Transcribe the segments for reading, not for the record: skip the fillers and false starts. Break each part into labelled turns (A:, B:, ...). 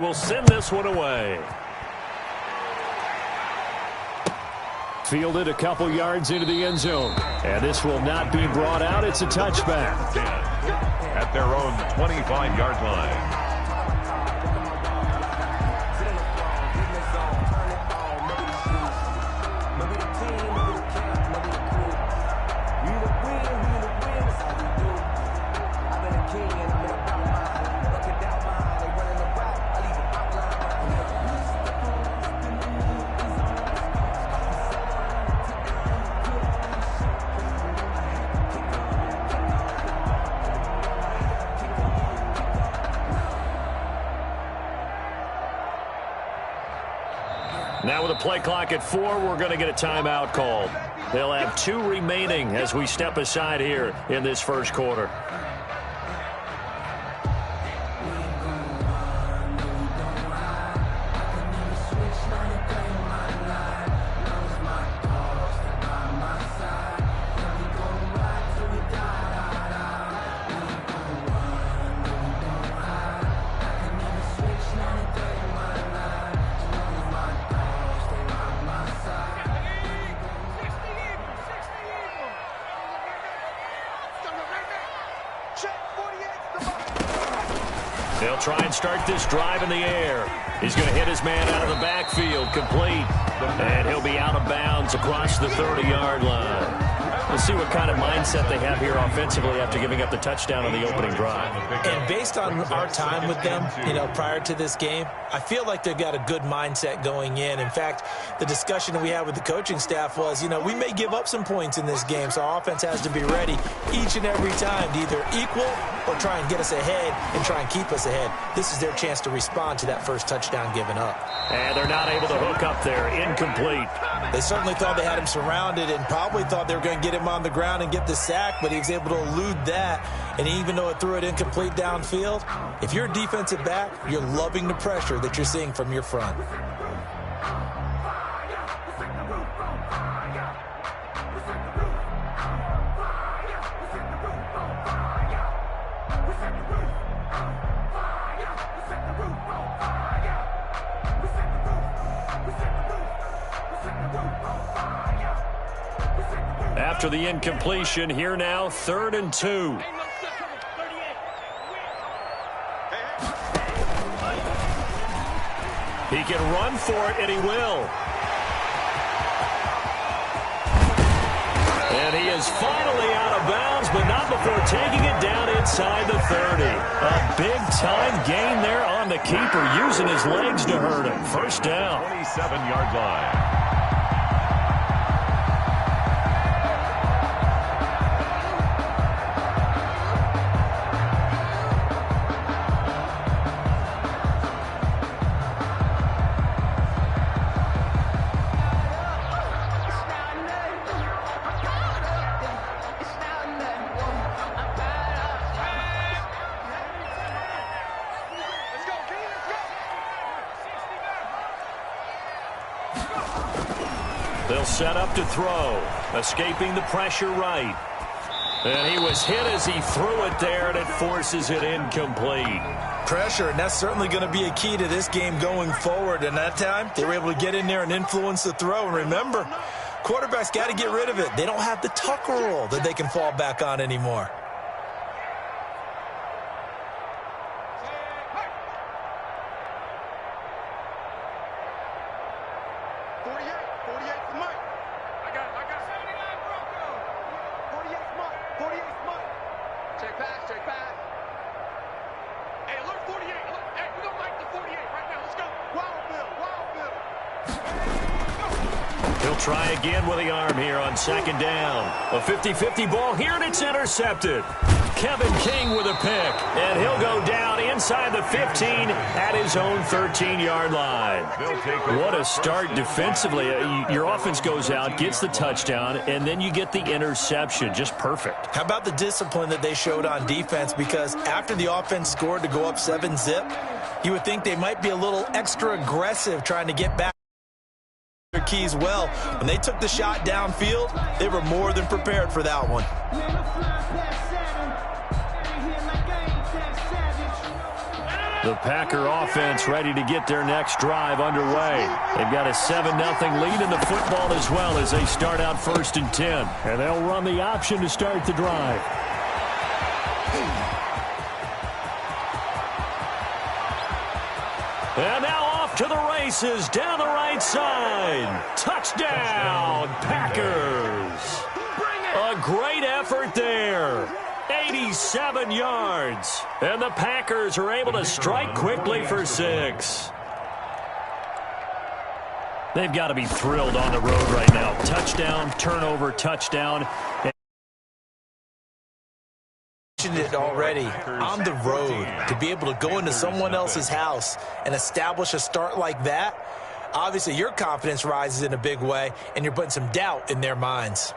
A: Will send this one away. Fielded a couple yards into the end zone. And this will not be brought out. It's a touchback.
B: At their own 25-yard line.
A: Now with a play clock at 4, we're going to get a timeout called. They'll have 2 remaining as we step aside here in this first quarter. They'll try and start this drive in the air. He's going to hit his man out of the backfield, complete. And he'll be out of bounds across the 30-yard line. We'll see what kind of mindset they have here offensively after giving up the touchdown on the opening drive.
C: And based on our time with them, prior to this game, I feel like they've got a good mindset going in. In fact, the discussion that we had with the coaching staff was, we may give up some points in this game, so our offense has to be ready each and every time to either equal or try and get us ahead and try and keep us ahead. This is their chance to respond to that first touchdown given up.
A: And they're not able to hook up there. Incomplete.
C: They certainly thought they had him surrounded and probably thought they were going to get him on the ground and get the sack, but he was able to elude that. And even though it threw it incomplete downfield, if you're a defensive back, you're loving the pressure that you're seeing from your front.
A: After the incompletion, here now, 3rd and 2. He can run for it, and he will. And he is finally out of bounds, but not before taking it down inside the 30. A big-time gain there on the keeper, using his legs to hurt him. First down.
B: 27-yard line.
A: They'll set up to throw, escaping the pressure right. And he was hit as he threw it there, and it forces it incomplete.
C: Pressure, and that's certainly going to be a key to this game going forward. And that time, they were able to get in there and influence the throw. And remember, quarterbacks got to get rid of it. They don't have the tucker roll that they can fall back on anymore.
A: He'll try again with the arm here on 2nd down. A 50-50 ball here, and it's intercepted. Kevin King with a pick, and he'll go down inside the 15 at his own 13-yard line. What a start defensively. Your offense goes out, gets the touchdown, and then you get the interception. Just perfect.
C: How about the discipline that they showed on defense? Because after the offense scored to go up 7-zip, you would think they might be a little extra aggressive trying to get back their keys well. When they took the shot downfield, they were more than prepared for that one.
A: The Packer offense ready to get their next drive underway. They've got a 7-0 lead in the football as well as they start out 1st and 10.
D: And they'll run the option to start the drive.
A: And now off to the races down the right side. Touchdown, Packers. A great effort there. 87 yards. And the Packers are able to strike quickly for 6. They've got to be thrilled on the road right now. Touchdown, turnover, touchdown.
C: It already on the road to be able to go into someone else's house and establish a start like that. Obviously, your confidence rises in a big way, and you're putting some doubt in their minds.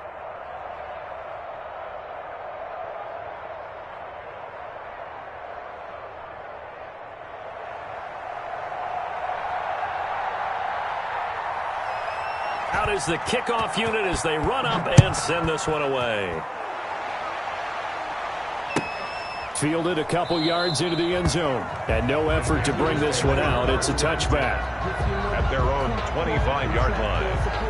A: Out is the kickoff unit as they run up and send this one away.
D: Fielded a couple yards into the end zone. And no effort to bring this one out. It's a touchback.
B: At their own 25-yard line.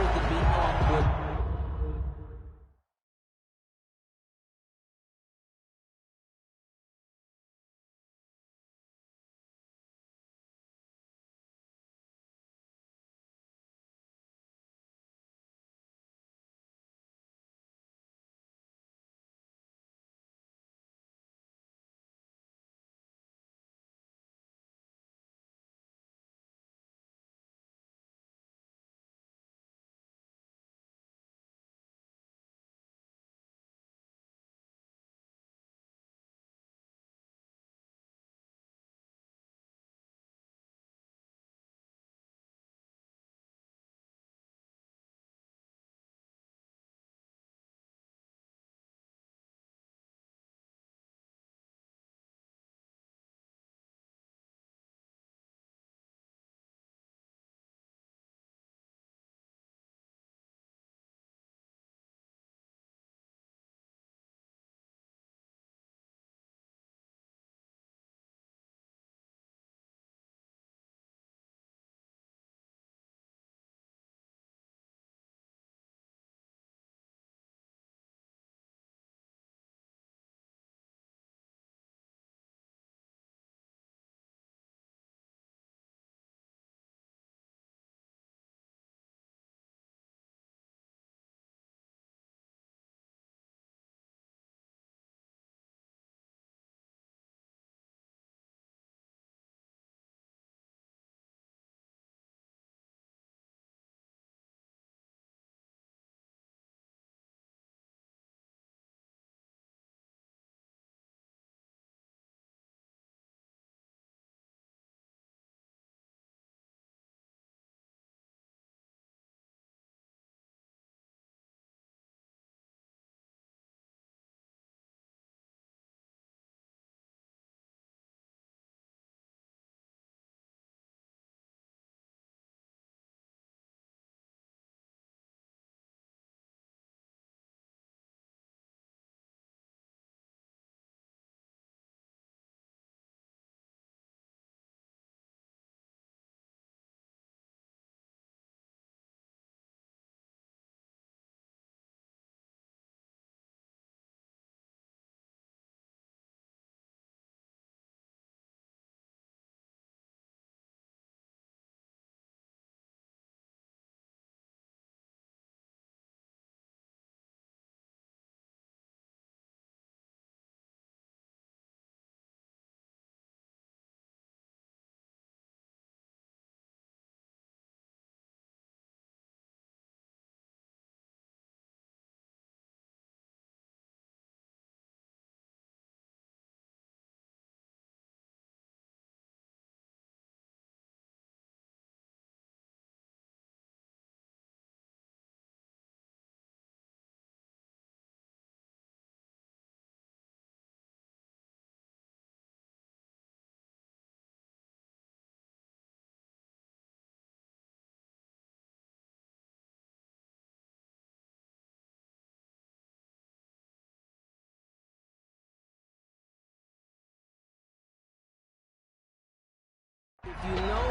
E: You know,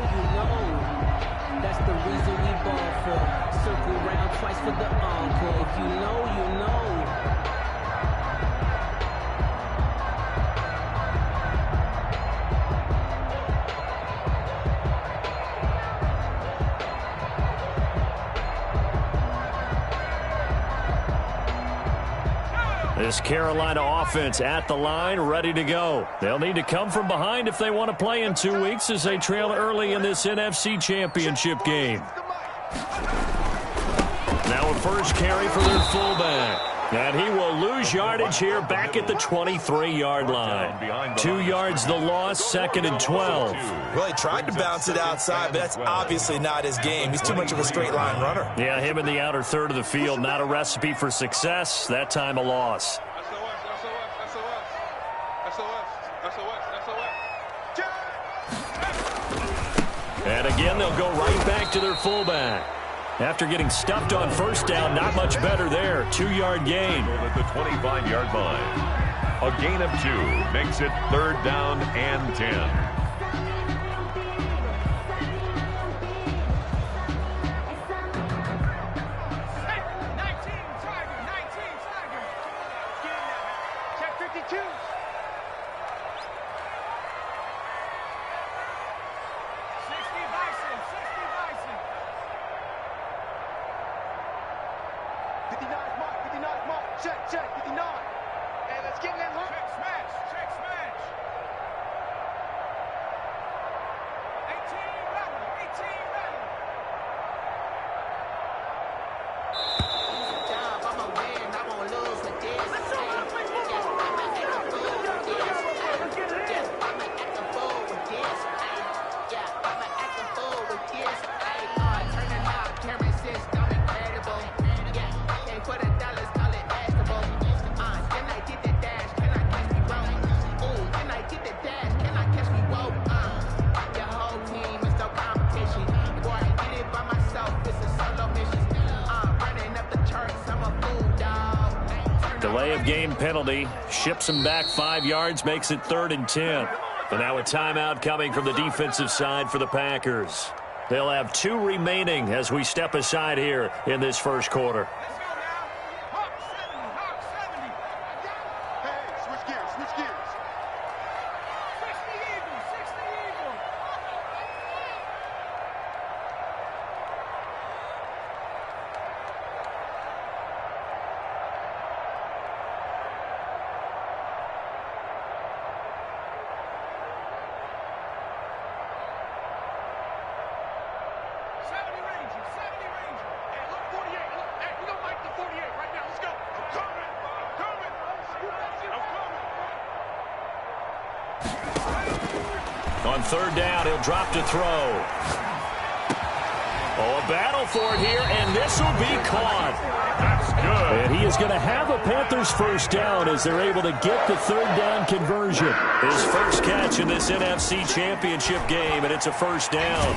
E: that's the reason we ball for. Circle round twice for the encore. If you know, you know.
A: This Carolina offense at the line, ready to go. They'll need to come from behind if they want to play in 2 weeks as they trail early in this NFC Championship game. Now a first carry for their fullback. And he will lose yardage here back at the 23-yard line. 2 yards the loss, 2nd and 12.
C: Well, he tried to bounce it outside, but that's obviously not his game. He's too much of a straight line runner.
A: Yeah, him in the outer third of the field, not a recipe for success. That time a loss. And again, they'll go right back to their fullback. After getting stuffed on first down, not much better there. 2-yard gain.
B: At the 25-yard line. A gain of 2 makes it 3rd down and 10.
A: Delay of game penalty ships him back 5 yards, makes it 3rd and 10. And now a timeout coming from the defensive side for the Packers. They'll have 2 remaining as we step aside here in this first quarter. On 3rd down, he'll drop to throw. Oh, a battle for it here, and this will be caught.
B: That's good.
A: And he is going to have a Panthers first down as they're able to get the 3rd down conversion. His first catch in this NFC Championship game, and it's a first down.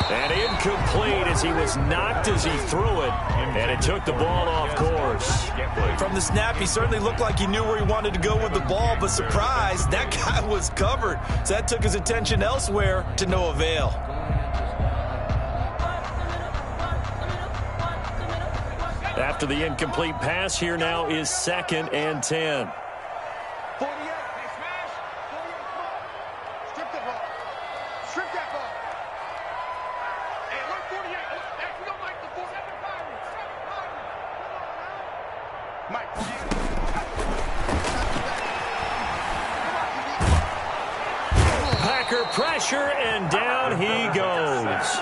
A: And incomplete as he was knocked as he threw it, and it took the ball off course.
C: From the snap, he certainly looked like he knew where he wanted to go with the ball, but surprise, that guy was covered. So that took his attention elsewhere to no avail.
A: After the incomplete pass, here now is 2nd and 10. Packer pressure, and down he goes.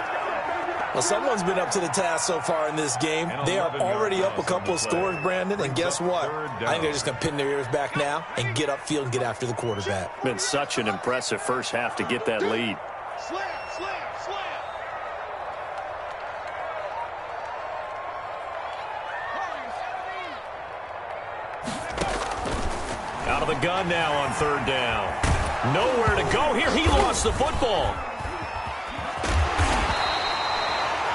C: Well, someone's been up to the task so far in this game. They are already up a couple of scores, Brandon, and guess what? I think they're just going to pin their ears back now and get upfield and get after the quarterback.
A: Been such an impressive first half to get that lead. Out of the gun now on 3rd down. Nowhere to go here. He lost the football.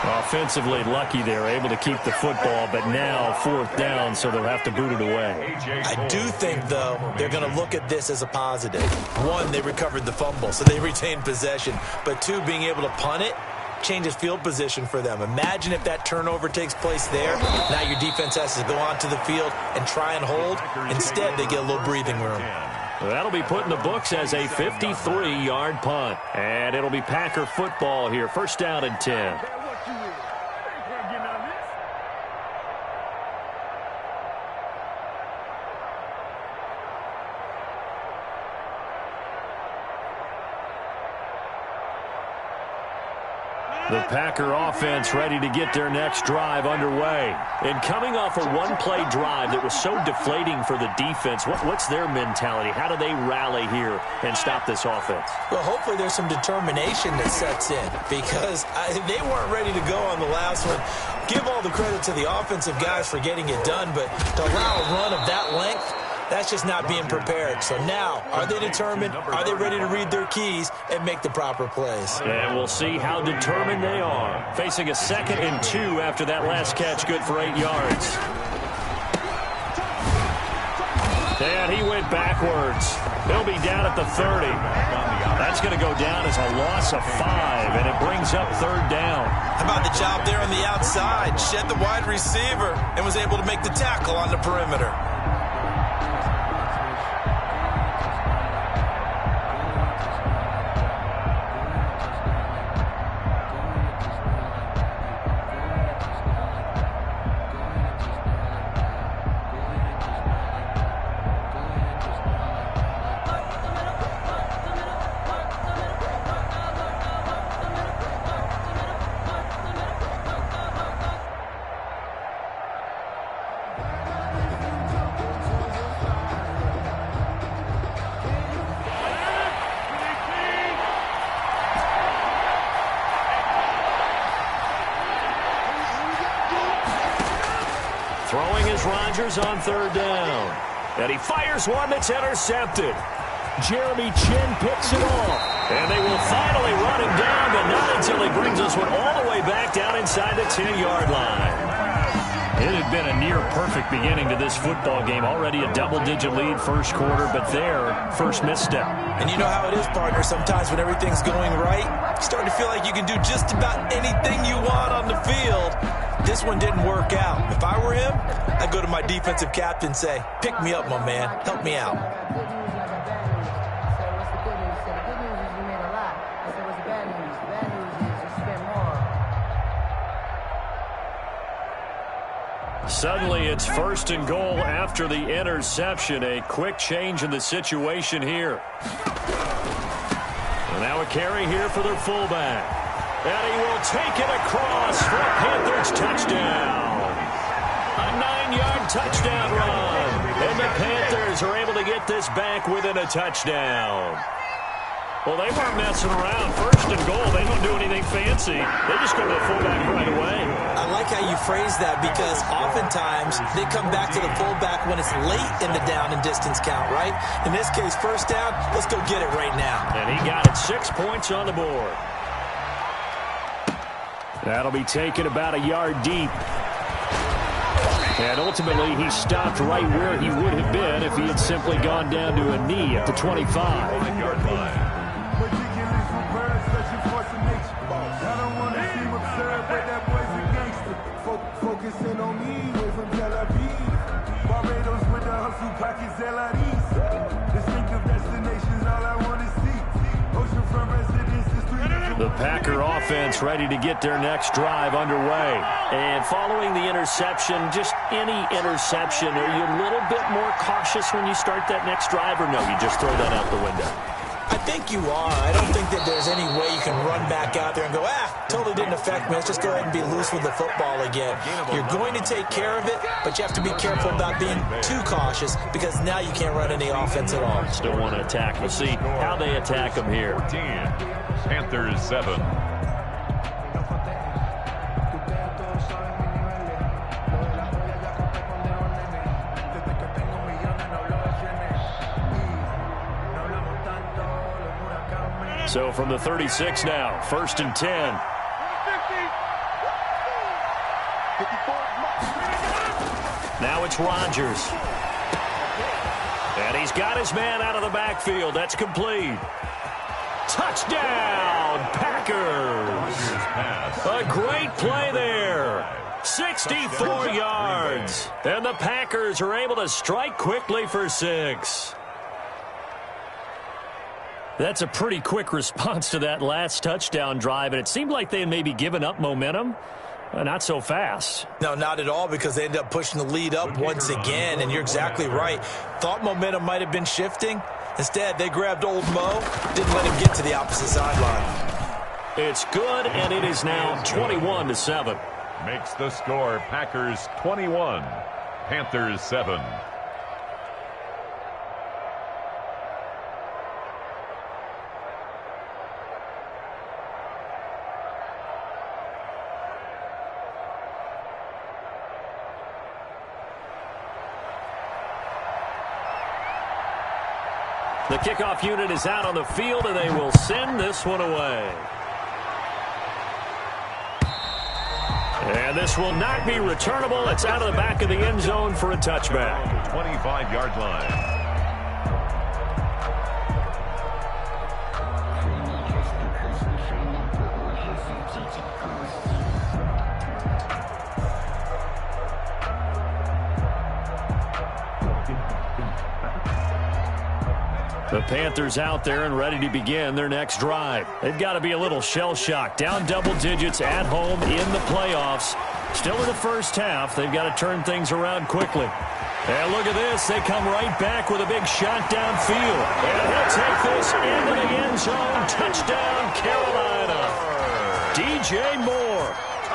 D: Offensively lucky they're able to keep the football, but now 4th down, so they'll have to boot it away.
C: I do think, though, they're going to look at this as a positive. 1, they recovered the fumble, so they retained possession. But 2, being able to punt it changes field position for them. Imagine if that turnover takes place there. Now your defense has to go onto the field and try and hold. Instead, they get a little breathing room.
D: That'll be put in the books as a 53-yard punt. And it'll be Packer football here. 1st down and 10. The Packer offense ready to get their next drive underway. And coming off a one-play drive that was so deflating for the defense, what's their mentality? How do they rally here and stop this offense?
C: Well, hopefully there's some determination that sets in, because they weren't ready to go on the last one. Give all the credit to the offensive guys for getting it done, but to allow a run of that length, that's just not being prepared. So now, are they determined? Are they ready to read their keys and make the proper plays?
D: And we'll see how determined they are. Facing a 2nd and 2 after that last catch, good for 8 yards. And he went backwards. He'll be down at the 30. That's going to go down as a loss of 5, and it brings up 3rd down.
C: How about the job there on the outside? Shed the wide receiver and was able to make the tackle on the perimeter.
D: Throwing is Rodgers on 3rd down. And he fires one that's intercepted. Jeremy Chin picks it off. And they will finally run him down, but not until he brings this one all the way back down inside the 10-yard line. It had been a near-perfect beginning to this football game. Already a double-digit lead 1st quarter, but their first misstep.
C: And you know how it is, partner. Sometimes when everything's going right, you start to feel like you can do just about anything you want on the field. This one didn't work out. If I were him, I'd go to my defensive captain and say, pick me up, my man. Help me out.
D: Suddenly it's 1st and goal after the interception. A quick change in the situation here. And now a carry here for their fullback. And he will take it across for a Panthers touchdown. A 9-yard touchdown run. And the Panthers are able to get this back within a touchdown. Well, they weren't messing around. 1st and goal. They don't do anything fancy. They just go to the fullback right away.
C: I like how you phrase that, because oftentimes they come back to the fullback when it's late in the down and distance count, right? In this case, 1st down, let's go get it right now.
D: And he got it. 6 points on the board. That'll be taken about a yard deep. And ultimately, he stopped right where he would have been if he had simply gone down to a knee at the 25-yard line.
F: Focusing on me, way from Tel Aviv. Barbados with the hustle pockets, LRDs. Distinctive destinations, all I want to see. Oceanfront residences, 3
D: The Packer offense ready to get their next drive underway. And following the interception, just any interception, are you a little bit more cautious when you start that next drive, or no, you just throw that out the window?
C: I think you are. I don't think that there's any way you can run back out there and go, totally didn't affect me. Let's just go ahead and be loose with the football again. You're going to take care of it, but you have to be careful about being too cautious, because now you can't run any offense at all.
D: Still want to attack. We'll see how they attack them here.
B: 14, Panthers 7.
D: So from the 36 now, 1st and 10.
A: Now it's Rodgers. And he's got his man out of the backfield. That's complete. Touchdown, Packers. A great play there. 64 yards. And the Packers are able to strike quickly for 6. That's a pretty quick response to that last touchdown drive, and it seemed like they had maybe given up momentum. Not so fast.
C: No, not at all, because they ended up pushing the lead up once again, and you're exactly right. Thought momentum might have been shifting. Instead, they grabbed old Mo, didn't let him get to the opposite sideline.
A: It's good, and it is now 21-7.
B: Makes the score Packers 21, Panthers 7.
A: The kickoff unit is out on the field, and they will send this one away. And this will not be returnable. It's out of the back of the end zone for a touchback.
B: 25-yard line.
A: The Panthers out there and ready to begin their next drive. They've got to be a little shell-shocked. Down double digits at home in the playoffs. Still in the first half. They've got to turn things around quickly. And look at this. They come right back with a big shot downfield. And he'll take this into the end zone. Touchdown, Carolina. DJ Moore,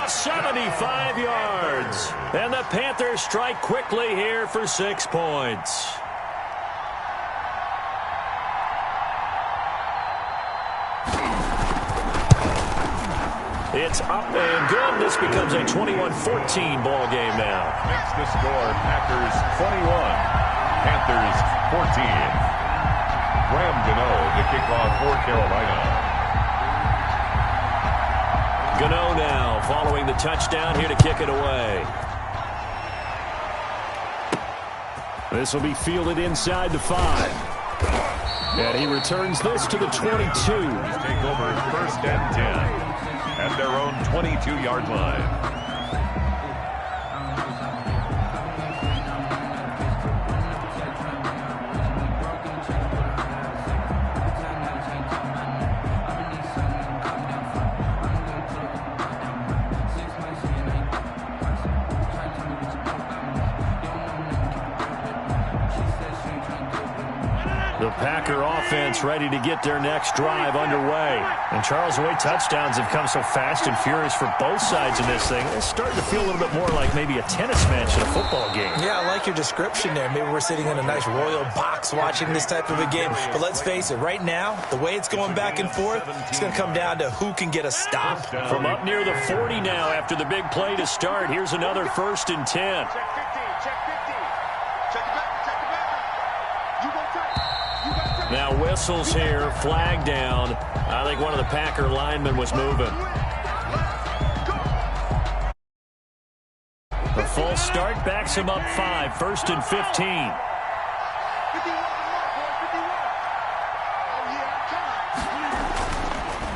A: 75 yards. And the Panthers strike quickly here for 6 points. It's up and good. This becomes a 21-14 ball game now.
B: Makes the score Packers 21, Panthers 14. Graham Gano, the kickoff for Carolina.
A: Gano now following the touchdown here to kick it away. This will be fielded inside the 5. And he returns this to the 22.
B: Take over 1st and 10. At their own 22-yard line.
A: The Packer offense ready to get their next drive underway. And Charles, the way touchdowns have come so fast and furious for both sides in this thing, it's starting to feel a little bit more like maybe a tennis match in a football game.
C: Yeah, I like your description there. Maybe we're sitting in a nice royal box watching this type of a game. But let's face it, right now, the way it's going back and forth, it's going to come down to who can get a stop.
A: From up near the 40 now after the big play to start, here's another 1st and 10. Now whistles here, flag down. I think one of the Packer linemen was moving. The full start backs him up 5, 1st and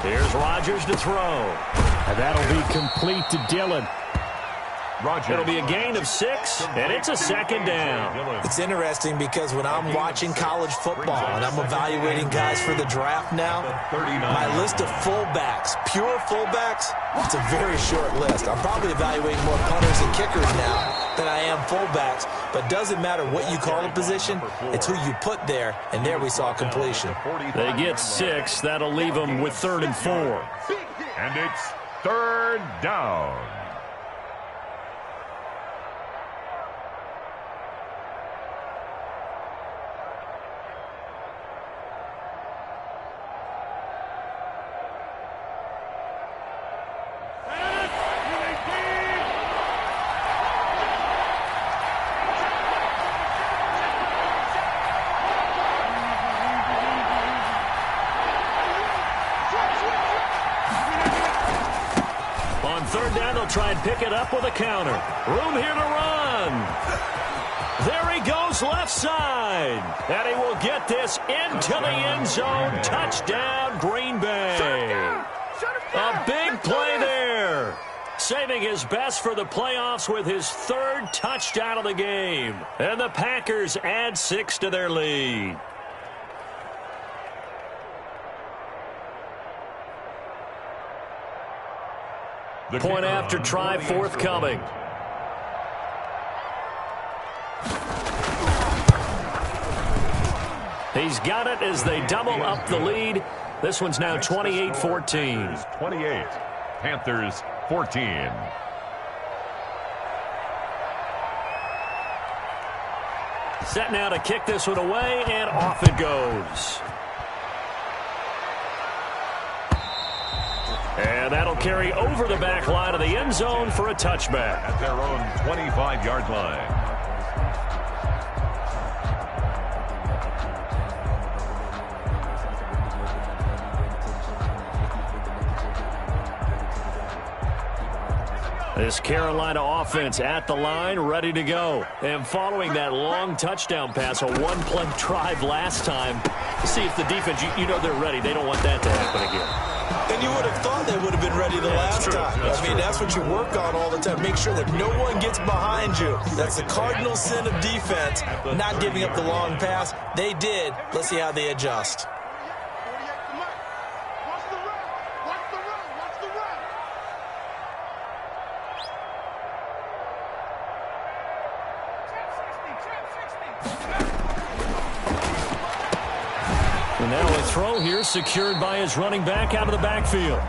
A: 15. Here's Rodgers to throw. And that'll be complete to Dillon. It'll be a gain of 6, and it's a 2nd down.
C: It's interesting because when I'm watching college football and I'm evaluating guys for the draft now, my list of fullbacks, pure fullbacks, it's a very short list. I'm probably evaluating more punters and kickers now than I am fullbacks, but it doesn't matter what you call a position, it's who you put there, and there we saw completion.
A: They get 6. That'll leave them with 3rd and 4.
B: And it's 3rd down.
A: third down. They'll try and pick it up with a counter. Room here to run. There he goes left side. And he will get this into the end zone. Touchdown, Green Bay. A big play there. Saving his best for the playoffs with his third touchdown of the game. And the Packers add 6 to their lead. Point after try forthcoming. He's got it as they double up the lead. This one's now 28-14.
B: 28. Panthers 14.
A: Set now to kick this one away, and off it goes. And that'll carry over the back line of the end zone for a touchback.
B: At their own 25-yard line.
A: This Carolina offense at the line, ready to go. And following that long touchdown pass, a one-play drive last time, see if the defense, you know they're ready. They don't want that to happen again.
C: And you would have thought they would have been ready the last time. I mean, that's what you work on all the time. Make sure that no one gets behind you. That's the cardinal sin of defense, not giving up the long pass. They did. Let's see how they adjust.
A: And now a throw here secured by his running back out of the backfield.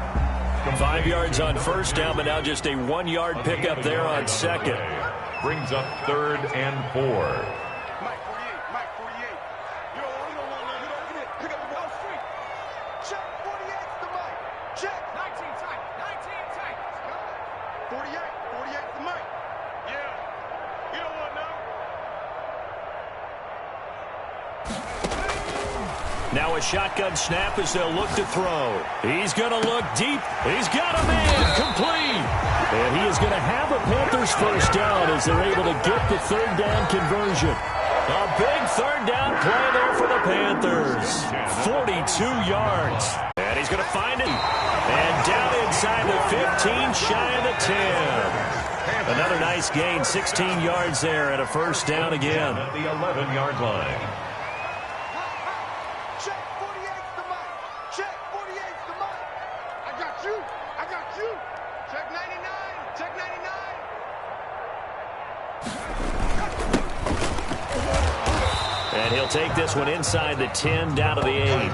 A: 5 yards on first down, but now just a 1-yard pickup there on second.
B: Brings up 3rd and 4.
F: Mike 48. You don't want to pick up the ball straight. Check 48's the Mike. Check 19 tight. 48's the Mike. Yeah. You don't want to know.
A: Now a shotgun snap as they'll look to throw. He's going to look deep. He's got a man complete. And he is going to have a Panthers first down as they're able to get the third down conversion. A big third down play there for the Panthers. 42 yards. And he's going to find it. And down inside the 15, shy of the 10. Another nice gain, 16 yards there and a first down again.
B: At the 11-yard line.
A: And he'll take this one inside the 10, down to the 8.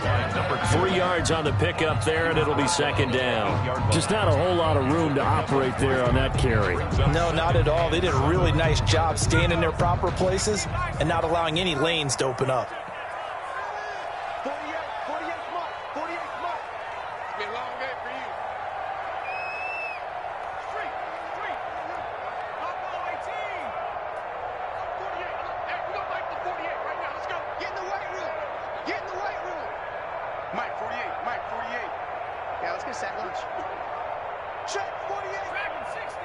A: 3 yards on the pickup there, and it'll be second down. Just not a whole lot of room to operate there on that carry.
C: No, not at all. They did a really nice job staying in their proper places and not allowing any lanes to open up.
F: 48's Mike. It's been a long day for you. Street. Up on 18. 48. Hey, we're going to make the 48 right now. Let's go. Get in the weight room. Mike 48. Yeah, let's get sack lunch. Check 48. Back in 60.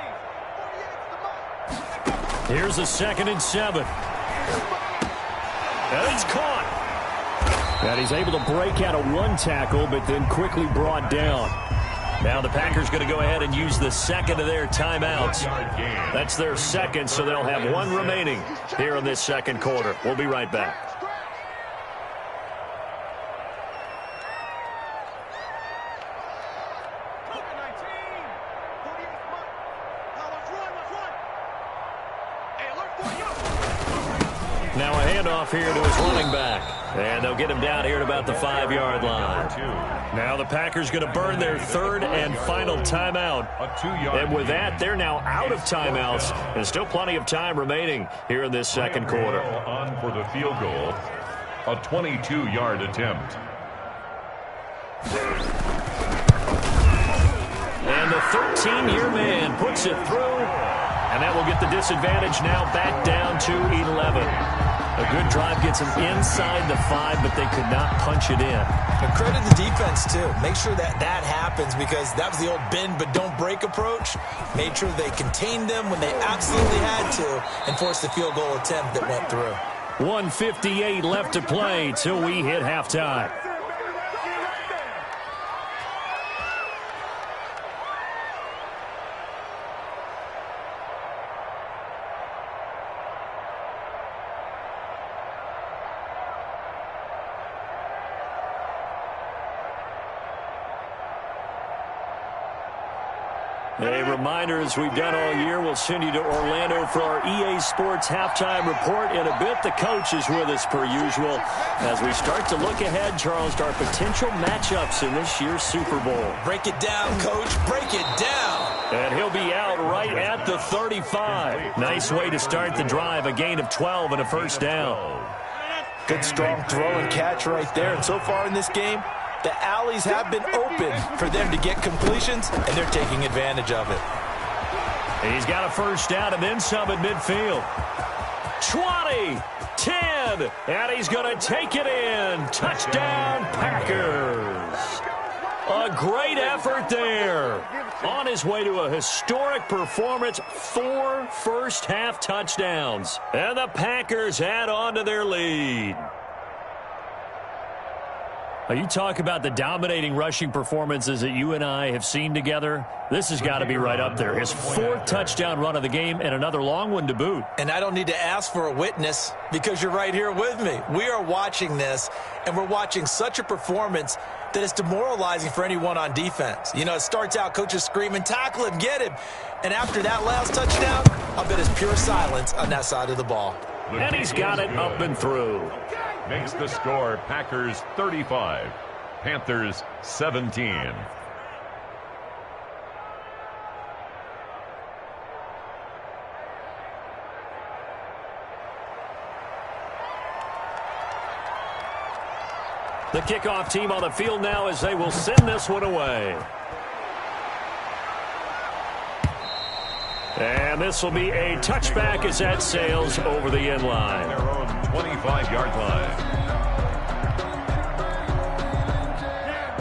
F: 48's the Mike.
A: Here's a 2nd and 7. And it's caught. And he's able to break out of one tackle, but then quickly brought down. Now the Packers going to go ahead and use the second of their timeouts. That's their second, so they'll have one remaining here in this second quarter. We'll be right back. Now a handoff here to his running back. And they'll get him down here at about the 5-yard line. Now the Packers going to burn their third and final timeout. And with that, they're now out of timeouts. And still plenty of time remaining here in this second quarter.
B: On for the field goal. A 22-yard attempt.
A: And the 13-year man puts it through. And that will get the disadvantage now back down to 11. A good drive gets them inside the 5, but they could not punch it in.
C: And credit the defense, too. Make sure that happens, because that was the old bend but don't break approach. Made sure they contained them when they absolutely had to and forced the field goal attempt that went through.
A: 1:58 left to play till we hit halftime. A reminder, as we've done all year, we'll send you to Orlando for our EA Sports halftime report in a bit. The coach is with us per usual as we start to look ahead, Charles, to our potential matchups in this year's Super Bowl.
C: Break it down, Coach. Break it down.
A: And he'll be out right at the 35. Nice way to start the drive, a gain of 12 and a first down.
C: Good, strong throw and catch right there. And so far in this game, the alleys have been open for them to get completions, and they're taking advantage of it.
A: He's got a first down and then some at midfield. 20, 10, and he's going to take it in. Touchdown, Packers. A great effort there. On his way to a historic performance, 4 first-half touchdowns. And the Packers add on to their lead. You talk about the dominating rushing performances that you and I have seen together. This has got to be right up there. His 4th touchdown run of the game and another long one to boot.
C: And I don't need to ask for a witness because you're right here with me. We are watching this, and we're watching such a performance that is demoralizing for anyone on defense. You know, it starts out, coaches screaming, tackle him, get him. And after that last touchdown, I'll bet it's pure silence on that side of the ball.
A: And he's got it up and through.
B: Makes the score Packers 35, Panthers 17.
A: The kickoff team on the field now as they will send this one away. And this will be a touchback as that sails over the end line.
B: Their own 25-yard line.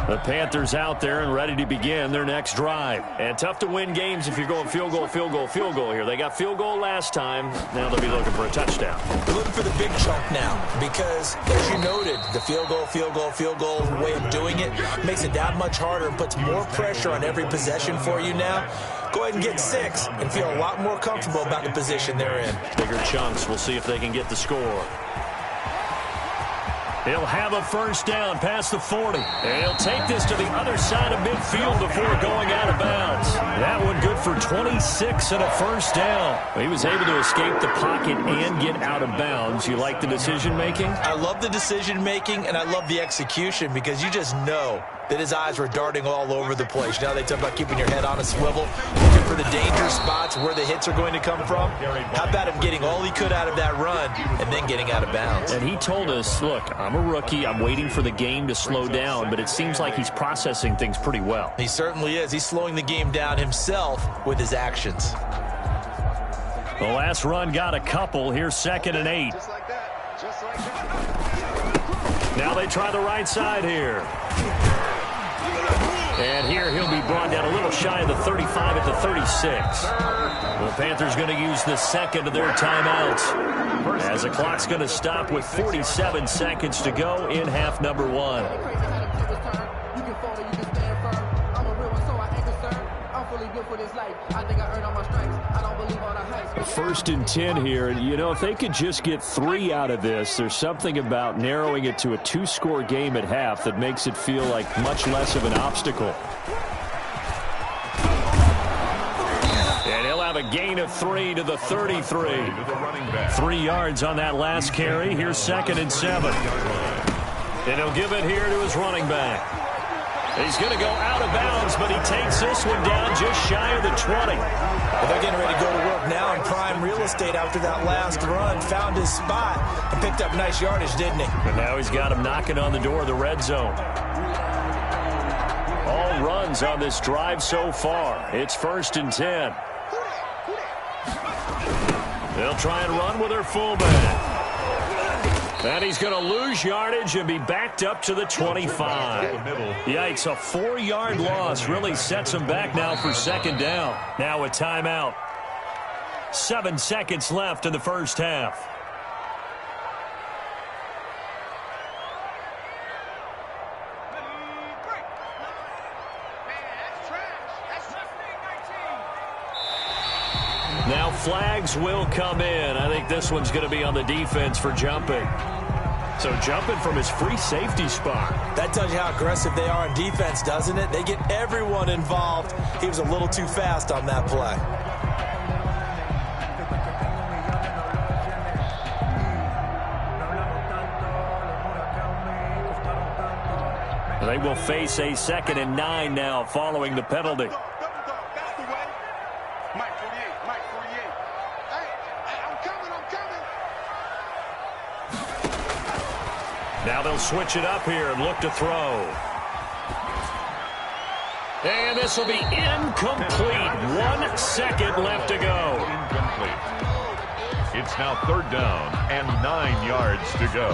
A: The Panthers out there and ready to begin their next drive. And tough to win games if you're going field goal, field goal, field goal here. They got field goal last time. Now they'll be looking for a touchdown.
C: They're looking for the big chunk now because, as you noted, the field goal way of doing it makes it that much harder and puts more pressure on every possession for you now. Go ahead and get 6 and feel a lot more comfortable about the position they're in.
A: Bigger chunks. We'll see if they can get the score. He'll have a first down past the 40. And he'll take this to the other side of midfield before going out of bounds. That one good for 26 and a first down. He was able to escape the pocket and get out of bounds. You like the decision making?
C: I love the decision making, and I love the execution because you just know that his eyes were darting all over the place. Now they talk about keeping your head on a swivel, looking for the danger spots where the hits are going to come from. How about him getting all he could out of that run and then getting out of bounds?
A: And he told us, look, I'm a rookie. I'm waiting for the game to slow down, but it seems like he's processing things pretty well.
C: He certainly is. He's slowing the game down himself with his actions.
A: The last run got a couple. Here's 2nd and 8.
G: Just like that. Just like that.
A: Now they try the right side here. And here he'll be brought down a little shy of the 35 at the 36. The Panthers going to use the 2nd of their timeouts as the clock's going to stop with 47 seconds to go in half number 1. First and 10 here, and you know, if they could just get 3 out of this, there's something about narrowing it to a 2-score game at half that makes it feel like much less of an obstacle. And he'll have a gain of 3 to the 33. 3 yards on that last carry. Here's 2nd and 7. And he'll give it here to his running back. He's going to go out of bounds, but he takes this one down just shy of the 20.
C: Well, they're getting ready to go to work now in prime real estate after that last run. Found his spot and picked up nice yardage, didn't he?
A: And now he's got him knocking on the door of the red zone. All runs on this drive so far. It's 1st and 10. They'll try and run with their fullback. And he's going to lose yardage and be backed up to the 25. Yikes, a 4-yard loss really sets him back now for second down. Now a timeout. 7 seconds left in the first half. Now flags will come in. I think this one's going to be on the defense for jumping. So jumping from his free safety spot.
C: That tells you how aggressive they are on defense, doesn't it? They get everyone involved. He was a little too fast on that play.
A: They will face a 2nd and 9 now following the penalty. Now they'll switch it up here and look to throw. And this will be incomplete. 1 second left to go.
B: Incomplete. It's now 3rd down and 9 yards to go.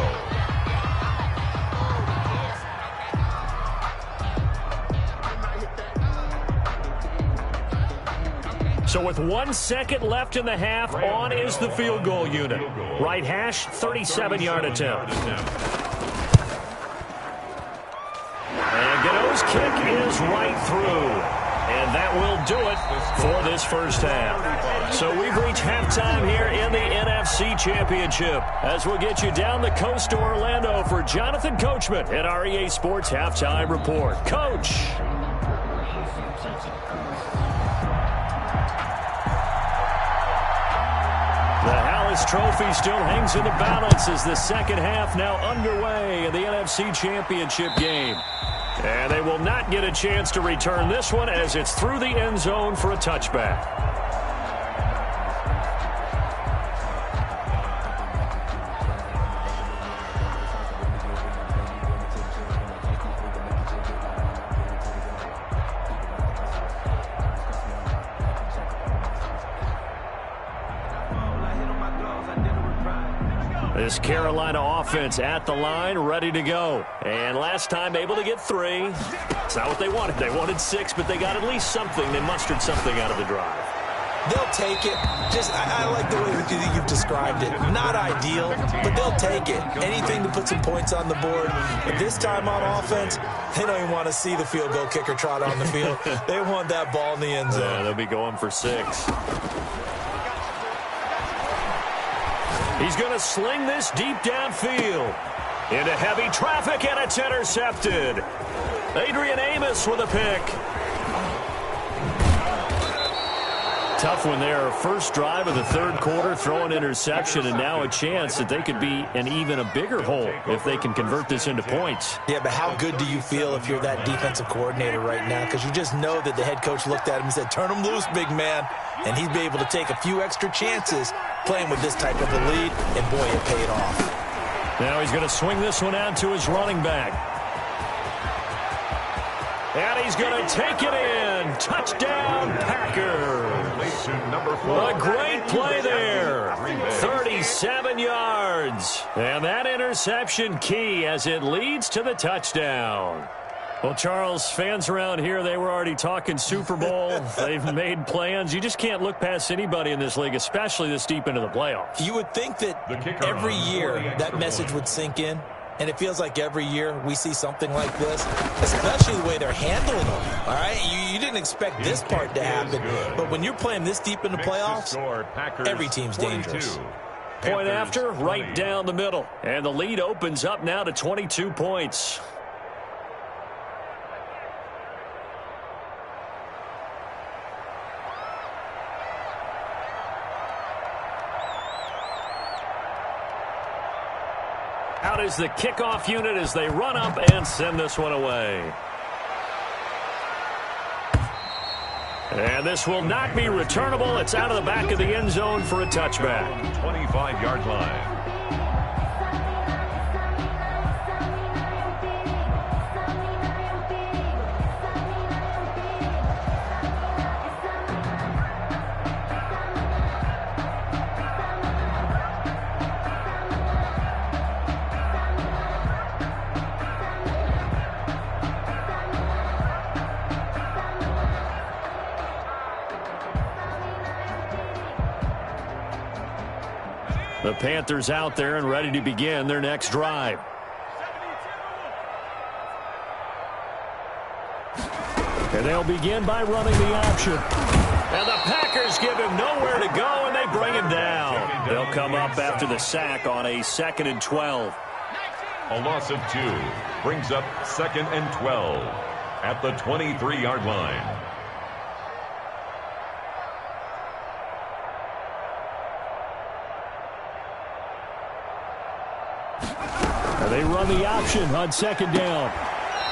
A: So with 1 second left in the half, on is the field goal unit. Right hash, 37-yard attempt. And Gano's kick is right through. And that will do it for this first half. So we've reached halftime here in the NFC Championship as we'll get you down the coast to Orlando for Jonathan Coachman at our EA Sports Halftime Report. Coach. The Hallis Trophy still hangs in the balance as the second half now underway in the NFC Championship game. And they will not get a chance to return this one as it's through the end zone for a touchback. This Carolina offense at the line, ready to go. And last time able to get 3. It's not what they wanted. They wanted 6, but they got at least something. They mustered something out of the drive.
C: They'll take it. I like the way you've described it. Not ideal, but they'll take it. Anything to put some points on the board. But this time on offense, they don't even want to see the field goal kicker trot on the field. They want that ball in the end zone.
A: Yeah, they'll be going for 6. He's going to sling this deep downfield. Into heavy traffic, and it's intercepted. Adrian Amos with a pick. Tough one there. First drive of the 3rd quarter, throw an interception, and now a chance that they could be in even a bigger hole if they can convert this into points.
C: Yeah, but how good do you feel if you're that defensive coordinator right now? Because you just know that the head coach looked at him and said, turn him loose, big man. And he'd be able to take a few extra chances playing with this type of a lead, and boy, it paid off.
A: Now he's going to swing this one out to his running back. And he's going to take it in. Touchdown, Packers. A great play there. 37 yards. And that interception key as it leads to the touchdown. Well, Charles, fans around here, they were already talking Super Bowl. They've made plans. You just can't look past anybody in this league, especially this deep into the playoffs.
C: You would think that every year that message would sink in. And it feels like every year we see something like this, especially the way they're handling them. All right, you didn't expect this part to happen, but when you're playing this deep in the playoffs, every team's dangerous.
A: Point after, right down the middle. And the lead opens up now to 22 points. Out is the kickoff unit as they run up and send this one away. And this will not be returnable. It's out of the back of the end zone for a touchback.
B: 25-yard line.
A: The Panthers out there and ready to begin their next drive. And they'll begin by running the option. And the Packers give him nowhere to go, and they bring him down. They'll come up after the sack on a 2nd and 12.
B: A loss of 2 brings up 2nd and 12 at the 23-yard line.
A: And they run the option on 2nd down.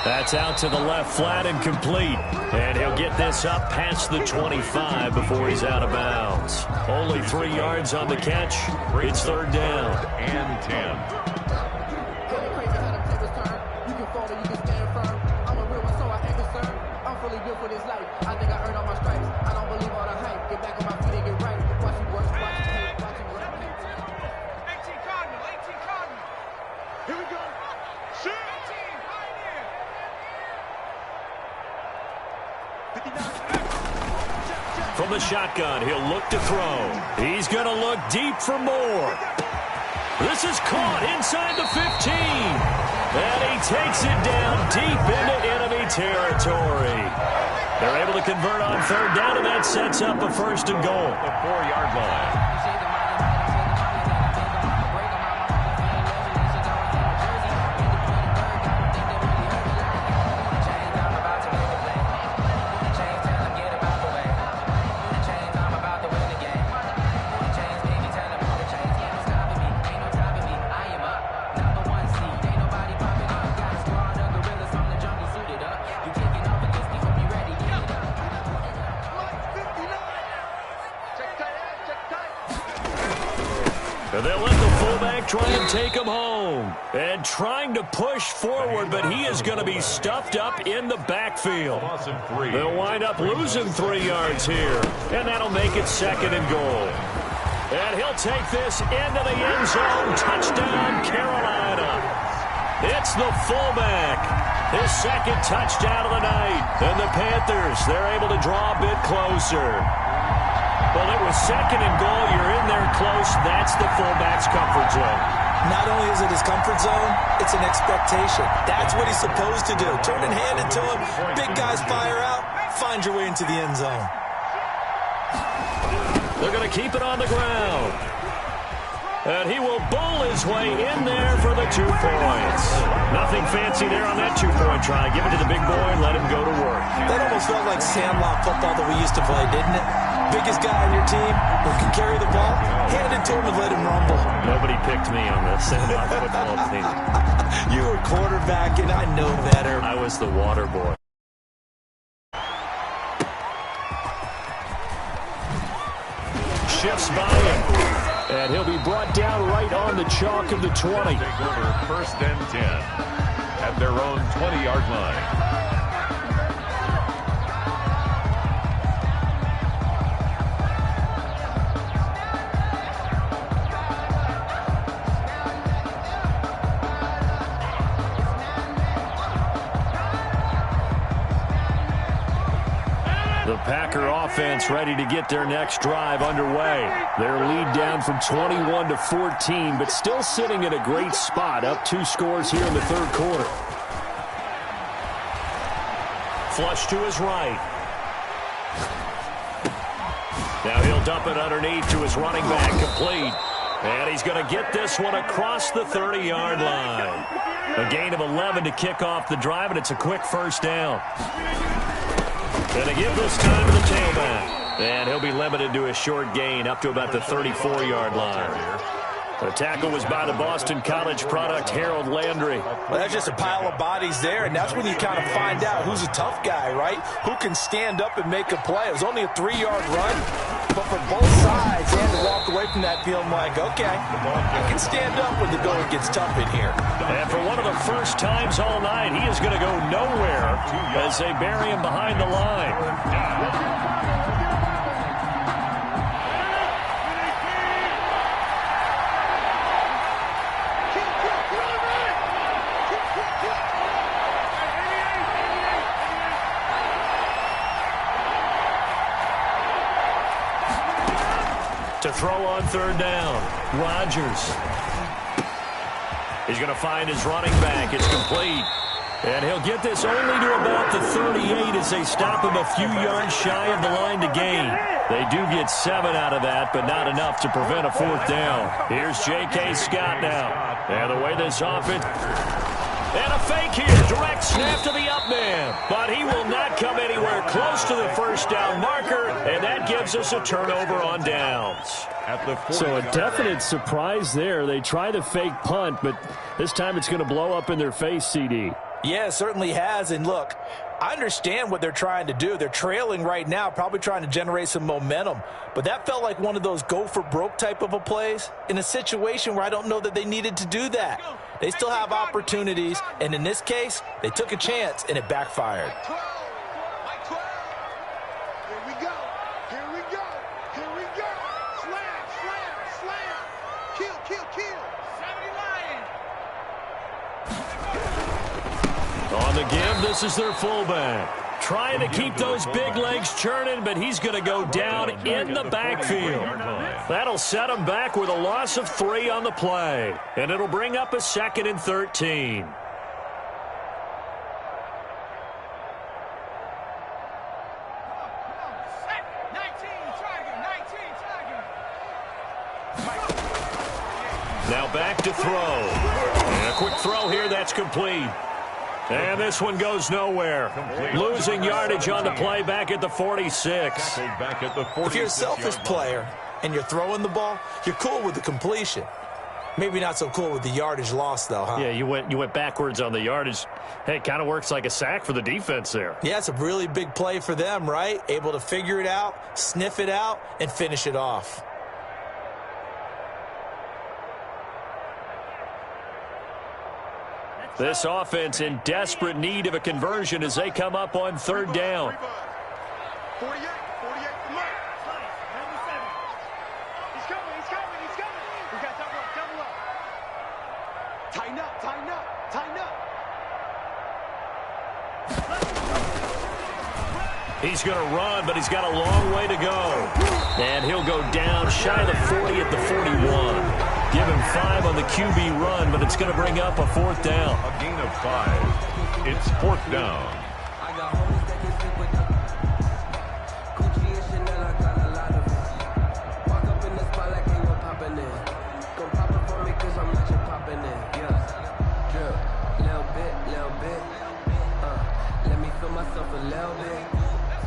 A: That's out to the left flat and complete. And he'll get this up past the 25 before he's out of bounds. Only 3 yards on the catch. It's 3rd down.
B: And 10.
A: From the shotgun, he'll look to throw. He's going to look deep for more. This is caught inside the 15. And he takes it down deep into enemy territory. They're able to convert on 3rd down, and that sets up a 1st and goal.
B: The 4-yard line.
A: And they'll let the fullback try and take him home. And trying to push forward, but he is going to be stuffed up in the backfield. They'll wind up losing 3 yards here. And that'll make it 2nd and goal. And he'll take this into the end zone. Touchdown, Carolina. It's the fullback. His 2nd touchdown of the night. And the Panthers, they're able to draw a bit closer. Well, it was 2nd and goal. You're in there close. That's the fullback's comfort zone.
C: Not only is it his comfort zone, it's an expectation. That's what he's supposed to do. Turn and hand it to him. Big guys fire out. Find your way into the end zone.
A: They're going to keep it on the ground. And he will bowl his way in there for the 2 points. Nothing fancy there on that 2-point try. Give it to the big boy and let him go to work.
C: That almost felt like sandlot football that we used to play, didn't it? Biggest guy on your team who can carry the ball, hand it to him and let him rumble.
A: Nobody picked me on the sandlot football team.
C: You were quarterback, and I know better.
A: I was the water boy. Shifts by him. And he'll be brought down right on the chalk of the 20.
B: Take over 1st and 10 at their own 20-yard line.
A: The Packer offense ready to get their next drive underway. Their lead down from 21 to 14, but still sitting in a great spot, up 2 scores here in the 3rd quarter. Flush to his right. Now he'll dump it underneath to his running back, complete. And he's going to get this one across the 30-yard line. A gain of 11 to kick off the drive, and it's a quick 1st down. Going to give this time to the tailback. And he'll be limited to a short gain up to about the 34-yard line. The tackle was by the Boston College product, Harold Landry.
C: Well, that's just a pile of bodies there, and that's when you kind of find out who's a tough guy, right? Who can stand up and make a play. It was only a 3-yard run, but for both sides, they had to walk away from that feeling like, okay, I can stand up when the going gets tough in here.
A: And for one of the first times all night, he is going to go nowhere as they bury him behind the line. To throw on third down. Rodgers. He's going to find his running back. It's complete. And he'll get this only to about the 38 as they stop him a few yards shy of the line to gain. They do get 7 out of that, but not enough to prevent a fourth down. Here's J.K. Scott now. And the way this offense... And a fake here. Direct snap to the up man. But he will not come anywhere close to the first down marker, and that gives us a turnover on downs.
D: So a definite surprise there. They try the fake punt, but this time it's going to blow up in their face, CD.
C: Yeah, it certainly has. And look, I understand what they're trying to do. They're trailing right now, probably trying to generate some momentum. But that felt like one of those go-for-broke type of a plays in a situation where I don't know that they needed to do that. They still have opportunities, and in this case, they took a chance, and it backfired.
A: On the give, this is their fullback. Trying to keep those big legs churning, but he's going to go down in the backfield. That'll set him back with a loss of 3 on the play. And it'll bring up a 2nd and 13. Now back to throw. And a quick throw here, that's complete. And this one goes nowhere. Losing yardage on the play back at the 46.
C: If you're a selfish player and you're throwing the ball, you're cool with the completion. Maybe not so cool with the yardage loss, though, huh?
A: Yeah, you went backwards on the yardage. Hey, it kind of works like a sack for the defense there.
C: Yeah, it's a really big play for them, right? Able to figure it out, sniff it out, and finish it off.
A: This offense in desperate need of a conversion as they come up on third down.
G: 48 from Mike. He's coming. We got double up. Tighten up.
A: He's going to run, but he's got a long way to go. And he'll go down shy of the 40 at the 41. Give him 5 on the QB run, but it's going to bring up a 4th down.
B: A gain of 5. It's 4th down.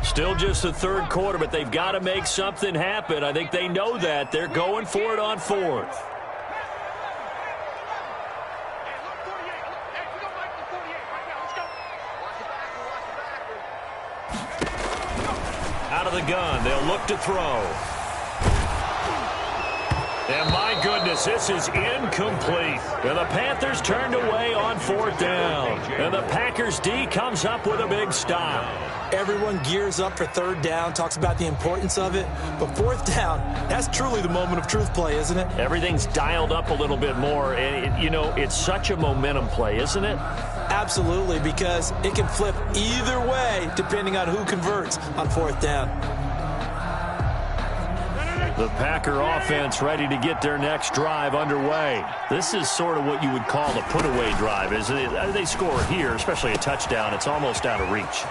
A: Still just the third quarter, but they've got to make something happen. I think they know that. They're going for it on 4th. Out of the gun, they'll look to throw. And my goodness, this is incomplete. And the Panthers turned away on 4th down. And the Packers D comes up with a big stop.
C: Everyone gears up for third down, talks about the importance of it. But 4th down, that's truly the moment of truth play, isn't it?
A: Everything's dialed up a little bit more. And, it's such a momentum play, isn't it?
C: Absolutely, because it can flip either way depending on who converts on 4th down.
A: The Packer offense ready to get their next drive underway. This is sort of what you would call the put-away drive. They score here, especially a touchdown. It's almost out of reach.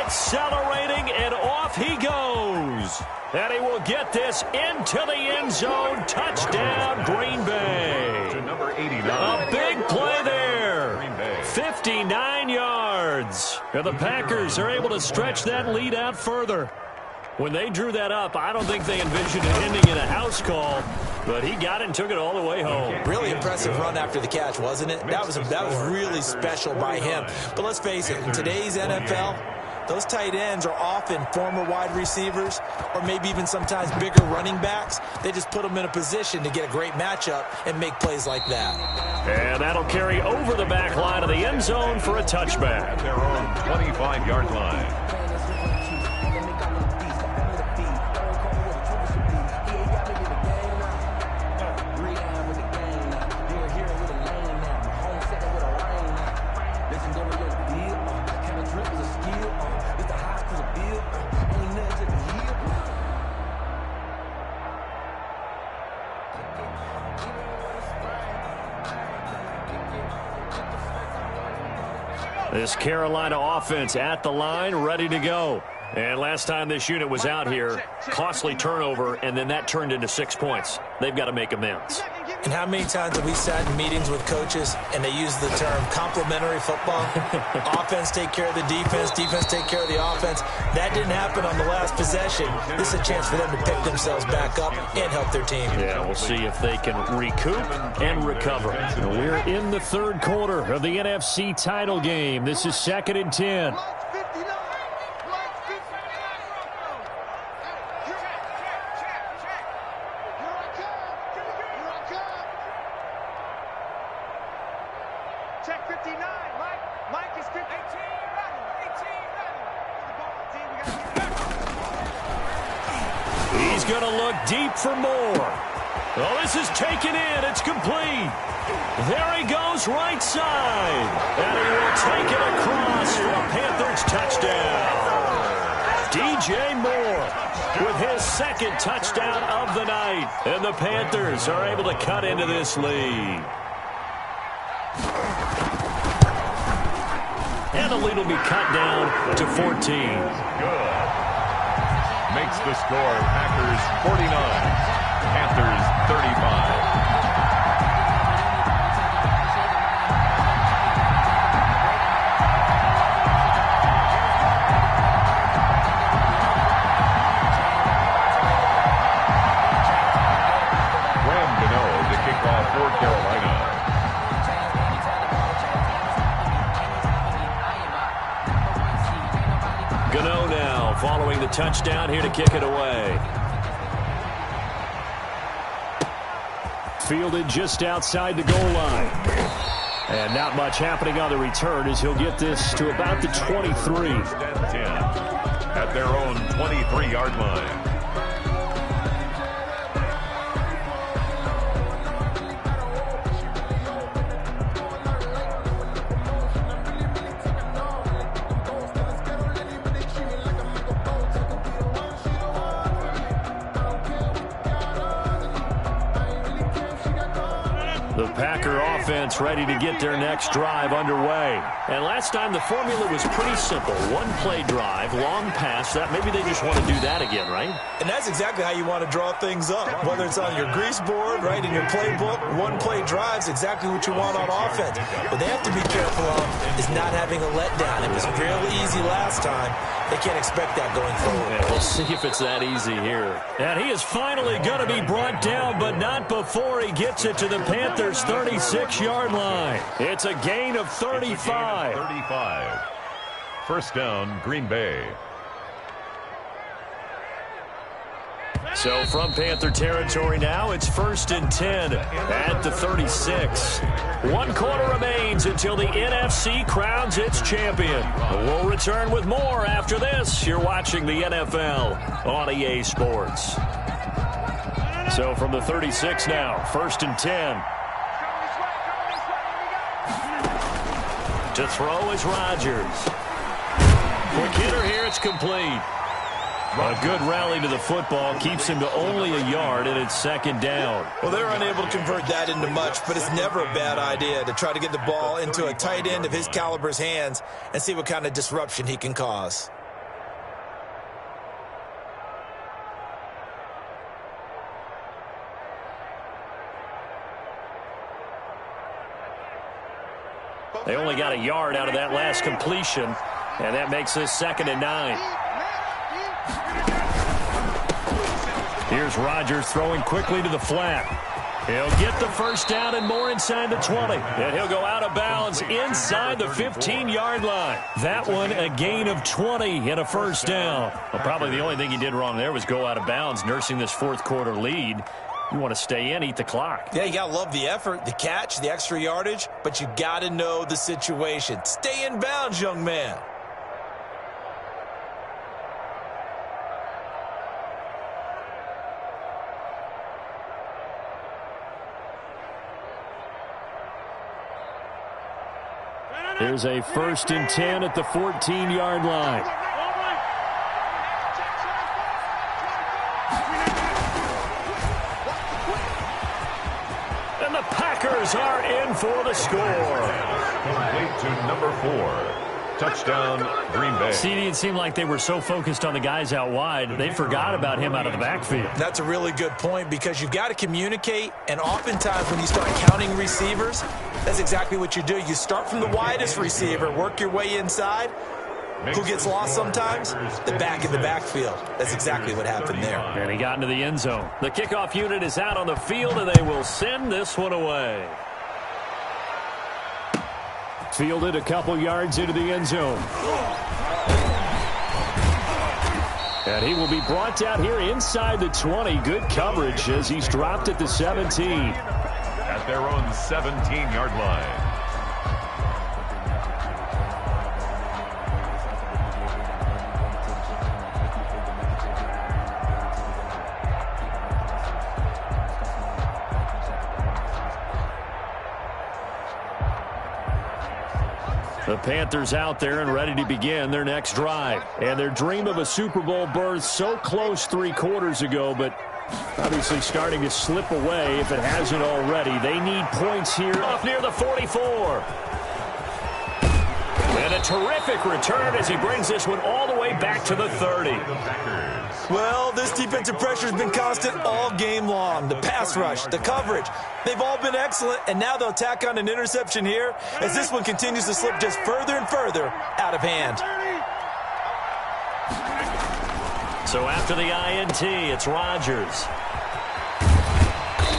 A: Accelerating, and off he goes. And he will get this into the end zone. Touchdown, Green Bay.
B: To number 89.
A: A big play there. 59 yards. And the Packers are able to stretch that lead out further. When they drew that up, I don't think they envisioned it ending in a house call, but he got it and took it all the way home.
C: Really impressive run after the catch, wasn't it? That was really special by him. But let's face it, in today's NFL, those tight ends are often former wide receivers or maybe even sometimes bigger running backs. They just put them in a position to get a great matchup and make plays like that.
A: And that'll carry over the back line of the end zone for a touchback.
B: At their own 25-yard line.
A: This Carolina offense at the line, ready to go. And last time this unit was out here, costly turnover, and then that turned into 6 points. They've got to make amends.
C: And how many times have we sat in meetings with coaches and they use the term complementary football? Offense take care of the defense, defense take care of the offense. That didn't happen on the last possession. This is a chance for them to pick themselves back up and help their team.
A: Yeah, we'll see if they can recoup and recover. We're in the third quarter of the NFC title game. This is 2nd and 10.
G: Check 59. Mike is 18 ready. 18 ready.
A: He's going to look deep for more. Oh, this is taken in. It's complete. There he goes, right side. And he will take it across for a Panthers touchdown. DJ Moore with his second touchdown of the night. And the Panthers are able to cut into this lead. And the lead will be cut down to 14.
B: Good. Makes the score Packers 49, Panthers 35. To kick off for Carolina.
A: Gano now following the touchdown here to kick it away. Fielded just outside the goal line. And not much happening on the return as he'll get this to about the 23.
B: 10 at their own 23-yard line.
A: The Packer offense ready to get their next drive underway. And last time the formula was pretty simple. One-play drive, long pass. That maybe they just want to do that again, right?
C: And that's exactly how you want to draw things up. Whether it's on your grease board, right, in your playbook, one-play drive's exactly what you want on offense. What they have to be careful of is not having a letdown. It was real easy last time. They can't expect that going forward.
A: Yeah, we'll see if it's that easy here. And he is finally going to be brought down, but not before he gets it to the Panthers' 36-yard line. It's a gain of 35.
B: 35. First down, Green Bay.
A: So from Panther territory now, it's 1st and 10 at the 36. 1 quarter remains until the NFC crowns its champion. We'll return with more after this. You're watching the NFL on EA Sports. So from the 36 now, 1st and 10. To throw is Rodgers. Quick hitter here, it's complete. A good rally to the football keeps him to only a yard, and it's 2nd down.
C: Well, they're unable to convert that into much, but it's never a bad idea to try to get the ball into a tight end of his caliber's hands and see what kind of disruption he can cause.
A: They only got a yard out of that last completion, and that makes this 2nd and 9. Here's Rodgers throwing quickly to the flat. He'll get the first down and more inside the 20. And he'll go out of bounds inside the 15-yard line. That one a gain of 20 and a first down. Well, probably the only thing he did wrong there was go out of bounds, nursing this 4th quarter lead. You want to stay in, eat the clock.
C: Yeah, you got to love the effort, the catch, the extra yardage, but you got to know the situation. Stay in bounds, young man.
A: Here's a 1st and 10 at the 14-yard line. And the Packers are in for the score.
B: Complete to number 4. Touchdown, Green Bay.
A: CD, it seemed like they were so focused on the guys out wide, they forgot about him out of the backfield.
C: That's a really good point because you've got to communicate, and oftentimes when you start counting receivers, that's exactly what you do. You start from the widest receiver, work your way inside. Who gets lost sometimes? The back in the backfield. That's exactly what happened there.
A: And he got into the end zone. The kickoff unit is out on the field, and they will send this one away. Fielded a couple yards into the end zone. And he will be brought down here inside the 20. Good coverage as he's dropped at the 17.
B: At their own 17-yard line.
A: The Panthers out there and ready to begin their next drive. And their dream of a Super Bowl berth so close 3 quarters ago, but obviously starting to slip away if it hasn't already. They need points here off near the 44. And a terrific return as he brings this one all the way back to the 30.
C: Well, this defensive pressure has been constant all game long. The pass rush, the coverage, they've all been excellent, and now they'll tack on an interception here as this one continues to slip just further and further out of hand.
A: So after the INT, it's Rodgers.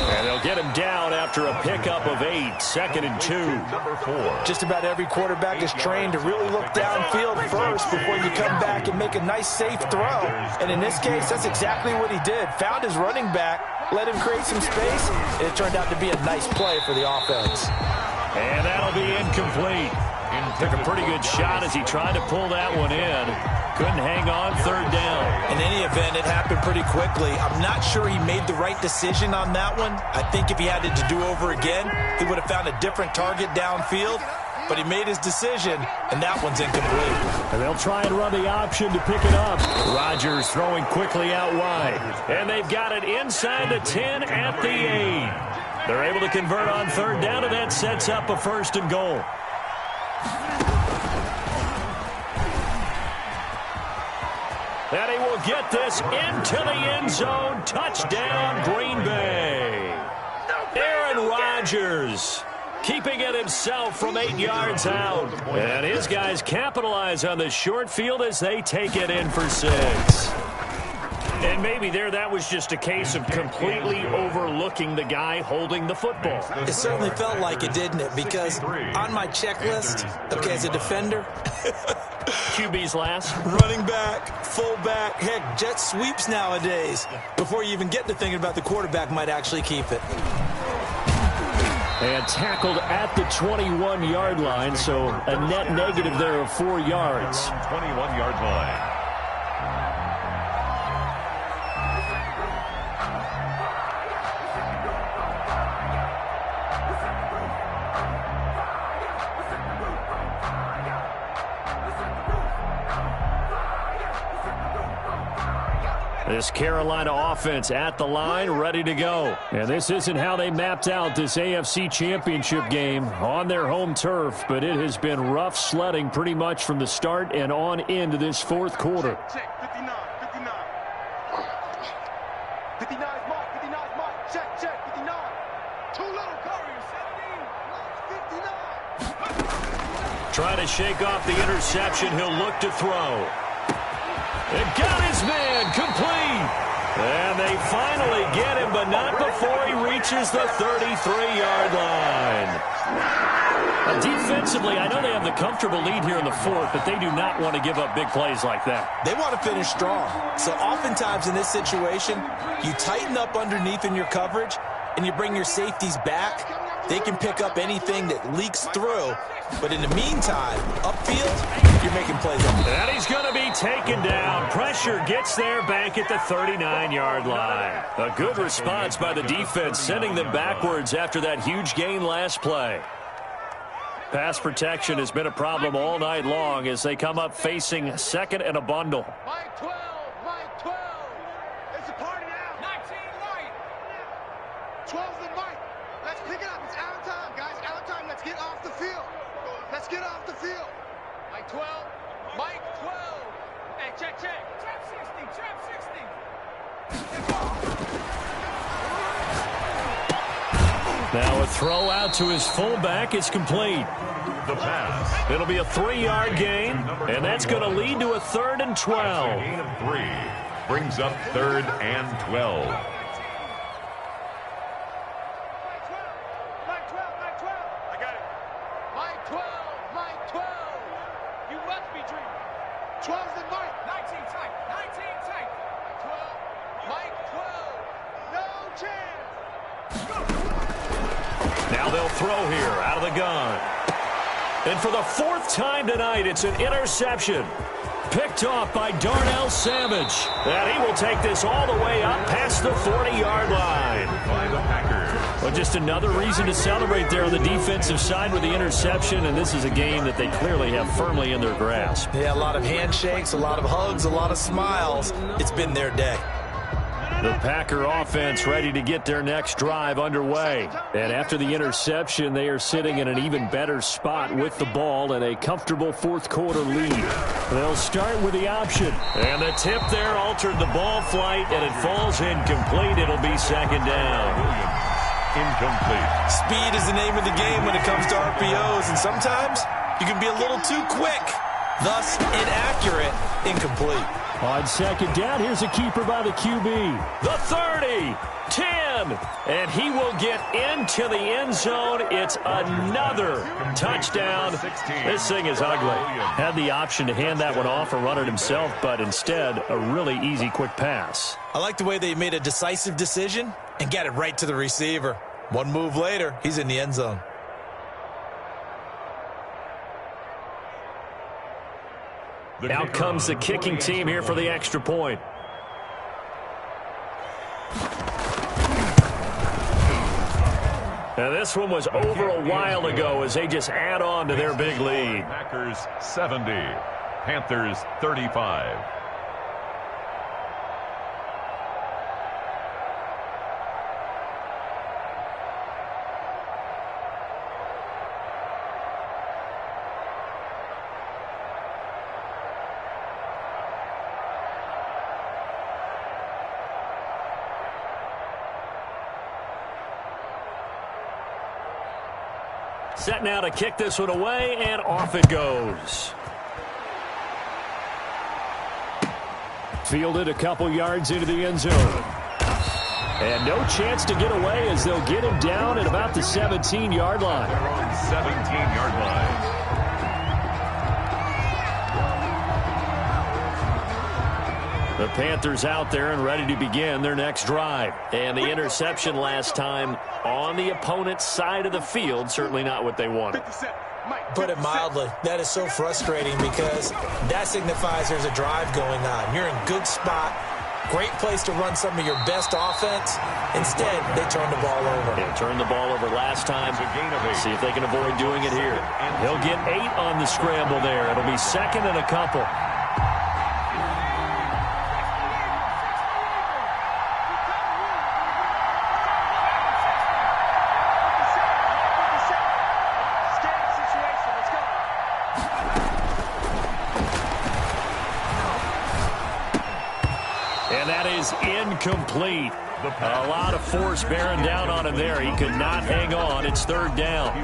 A: And they'll get him down after a pickup of 8, 2nd and 2.
C: Just about every quarterback is trained to really look downfield first before you come back and make a nice, safe throw. And in this case, that's exactly what he did. Found his running back, let him create some space, and it turned out to be a nice play for the offense.
A: And that'll be incomplete. Took a pretty good shot as he tried to pull that one in. Couldn't hang on, 3rd down.
C: In any event, it happened pretty quickly. I'm not sure he made the right decision on that one. I think if he had it to do over again, he would have found a different target downfield. But he made his decision, and that one's incomplete.
A: And they'll try and run the option to pick it up. Rodgers throwing quickly out wide. And they've got it inside the 10 at the 8. They're able to convert on 3rd down, and that sets up a 1st and goal. And he will get this into the end zone. Touchdown, Green Bay. Aaron Rodgers keeping it himself from 8 yards out. And his guys capitalize on the short field as they take it in for 6. And maybe that was just a case of completely overlooking the guy holding the football.
C: It certainly felt like it, didn't it? Because on my checklist, okay, as a defender,
A: QB's last.
C: running back, fullback, heck, jet sweeps nowadays. Before you even get to thinking about the quarterback might actually keep it.
A: And tackled at the 21-yard line, so a net negative there of 4 yards.
B: 21-yard line.
A: This Carolina offense at the line, ready to go. And this isn't how they mapped out this AFC Championship game on their home turf, but it has been rough sledding pretty much from the start and on into this 4th quarter.
G: Check, 59, 59. 59 is Mark, 59 is Mark. Check, 59. Too little, Curry, 17. 59.
A: Trying to shake off the interception, he'll look to throw. And got his man, complete. And they finally get him, but not before he reaches the 33-yard line. Defensively, I know they have the comfortable lead here in the 4th, but they do not want to give up big plays like that.
C: They want to finish strong. So oftentimes in this situation, you tighten up underneath in your coverage, and you bring your safeties back. They can pick up anything that leaks through. But in the meantime, upfield, you're making plays up.
A: And he's going to be taken down. Pressure gets there back at the 39-yard line. A good response by the defense, sending them backwards after that huge gain last play. Pass protection has been a problem all night long as they come up facing 2nd and a bundle.
G: Mike 12, Mike 12. It's a party now. 19 white. 12's the Mike. Let's pick it up. It's out of time, guys. Out of time. Let's get off the field. Let's get off the field. Mike 12. Mike 12. Hey, check. Trap 60.
A: Now a throw out to his fullback. It's complete.
B: The pass.
A: It'll be a 3-yard gain, and that's going to lead to a 3rd and 12.
B: Gain of 3. Brings up 3rd and 12.
G: Mike 12. I got it. Mike 12. You must be dreaming. 12's the Mike. 19 tight. Mike 12. No chance.
A: Now they'll throw here out of the gun. And for the 4th time tonight, it's an interception. Picked off by Darnell Savage. And he will take this all the way up past the 40-yard line.
B: By the Packers.
A: Well, just another reason to celebrate there on the defensive side with the interception, and this is a game that they clearly have firmly in their grasp.
C: Yeah, a lot of handshakes, a lot of hugs, a lot of smiles. It's been their day.
A: The Packer offense ready to get their next drive underway. And after the interception, they are sitting in an even better spot with the ball and a comfortable 4th quarter lead. They'll start with the option. And the tip there altered the ball flight, and it falls incomplete. It'll be 2nd down.
B: Incomplete.
C: Speed is the name of the game when it comes to RPOs, and sometimes you can be a little too quick, thus inaccurate, incomplete.
A: On 2nd down, here's a keeper by the QB. The 30, 10, and he will get into the end zone. It's another touchdown. This thing is ugly. Had the option to hand that one off or run it himself, but instead, a really easy, quick pass.
C: I like the way they made a decisive decision and got it right to the receiver. One move later, he's in the end zone.
A: Out comes the kicking team here for the extra point. Now this one was over a while ago as they just add on to their big lead.
B: Packers 70. Panthers 35.
A: Set now to kick this one away, and off it goes. Fielded a couple yards into the end zone. And no chance to get away as they'll get him down at about the 17-yard line.
B: They're on 17-yard line.
A: The Panthers out there and ready to begin their next drive. And the interception last time on the opponent's side of the field, certainly not what they wanted.
C: Put it mildly, that is so frustrating because that signifies there's a drive going on. You're in good spot, great place to run some of your best offense. Instead, they turn the ball over.
A: They turned the ball over last time. See if they can avoid doing it here. He'll get 8 on the scramble there. It'll be 2nd and a couple. Incomplete. A lot of force bearing down on him there. He could not hang on. It's 3rd down.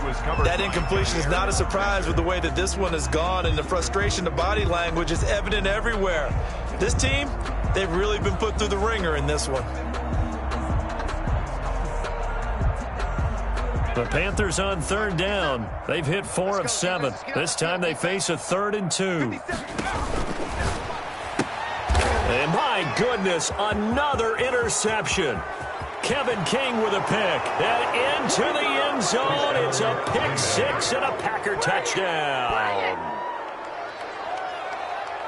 C: That incompletion is not a surprise with the way that this one has gone, and the frustration, the body language is evident everywhere. This team, they've really been put through the ringer in this one.
A: The Panthers on 3rd down. They've hit 4 of 7. This time they face a 3rd and 2. And my goodness, another interception. Kevin King with a pick. And into the end zone. It's a pick 6 and a Packer touchdown.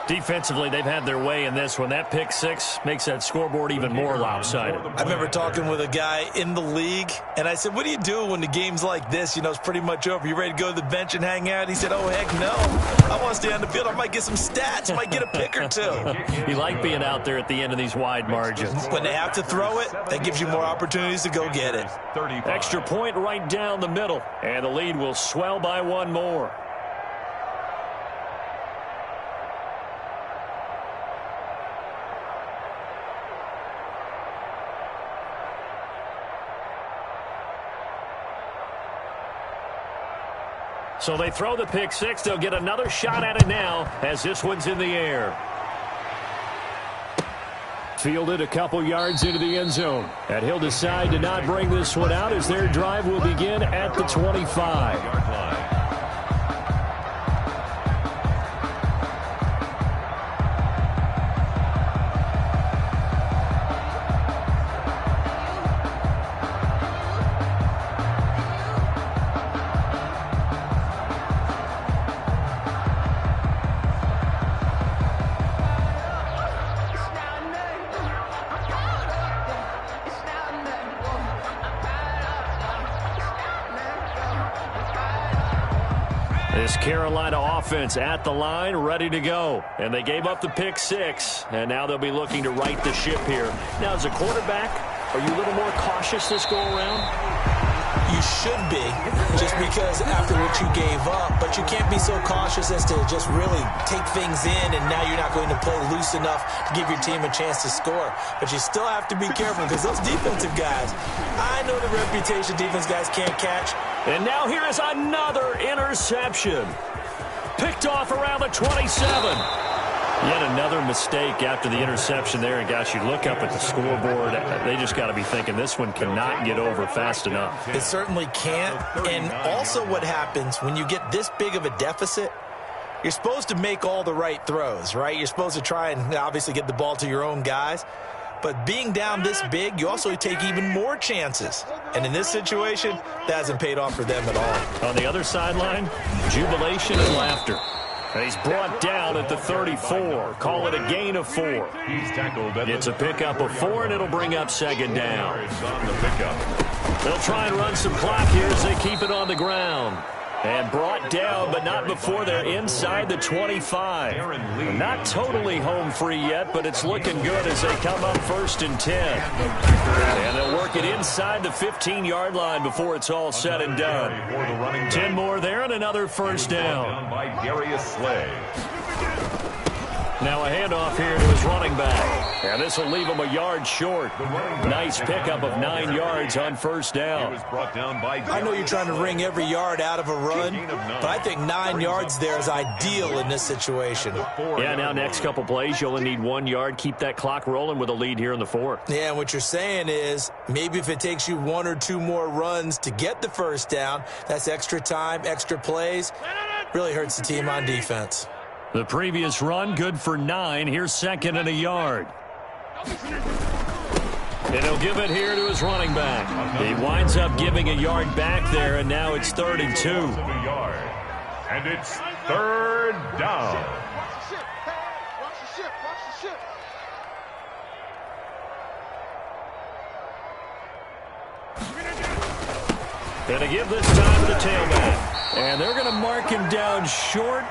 A: Defensively, they've had their way in this one. That pick 6 makes that scoreboard even more lopsided.
C: I remember talking with a guy in the league, and I said, what do you do when the game's like this? You know, it's pretty much over. You ready to go to the bench and hang out? He said, oh, heck no. I want to stay on the field. I might get some stats. Might get a pick or 2.
A: You like being out there at the end of these wide margins.
C: When they have to throw it, that gives you more opportunities to go get it.
A: Extra point right down the middle, and the lead will swell by 1 more. So they throw the pick six. They'll get another shot at it now as this one's in the air. Fielded a couple yards into the end zone. And he'll decide to not bring this one out as their drive will begin at the 25. This Carolina offense at the line, ready to go. And they gave up the pick six, and now they'll be looking to right the ship here. Now, as a quarterback, are you a little more cautious this go-around?
C: You should be, just because after what you gave up, but you can't be so cautious as to just really take things in, and now you're not going to play loose enough to give your team a chance to score. But you still have to be careful because those defensive guys, I know the reputation defense guys can't catch.
A: And now here is another interception. Picked off around the 27. Yet another mistake after the interception there. And, gosh, you look up at the scoreboard. They just got to be thinking this one cannot get over fast enough.
C: It certainly can't. And also what happens when you get this big of a deficit, you're supposed to make all the right throws, right? You're supposed to try and obviously get the ball to your own guys. But being down this big, you also take even more chances. And in this situation, that hasn't paid off for them at all.
A: On the other sideline, jubilation and laughter. And he's brought down at the 34. Call it a gain of 4.
B: He's tackled.
A: It's a pickup of 4, and it'll bring up second down. They'll try and run some clock here as they keep it on the ground. And brought down, but not before they're inside the 25. Not totally home free yet, but it's looking good as they come up 1st and 10. And they'll work it inside the 15-yard line before it's all said and done. 10 more there and another first down.
B: By KaeAriJaE.
A: Now a handoff here to his running back. And this will leave him a yard short. Nice pickup of 9 yards on first down.
C: I know you're trying to wring every yard out of a run, but I think 9 yards there is ideal in this situation.
A: Yeah, now next couple plays, you only need 1 yard. Keep that clock rolling with a lead here in the 4th.
C: Yeah, and what you're saying is maybe if it takes you 1 or 2 more runs to get the first down, that's extra time, extra plays. Really hurts the team on defense.
A: The previous run, good for 9. Here's 2nd and a yard. And he'll give it here to his running back. He winds up giving a yard back there, and now it's 3rd and 2.
B: And it's 3rd down.
A: And to give this time to the tailback. And they're going to mark him down short,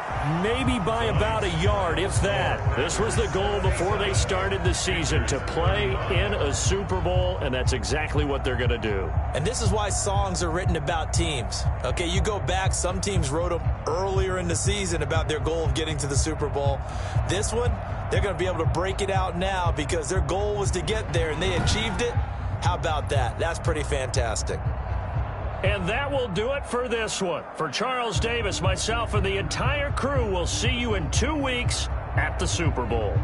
A: maybe by about a yard, if that. This was the goal before they started the season, to play in a Super Bowl, and that's exactly what they're going to do.
C: And this is why songs are written about teams. Okay, you go back, some teams wrote them earlier in the season about their goal of getting to the Super Bowl. This one, they're going to be able to break it out now because their goal was to get there, and they achieved it. How about that? That's pretty fantastic.
A: And that will do it for this one. For Charles Davis, myself, and the entire crew, we'll see you in 2 weeks at the Super Bowl.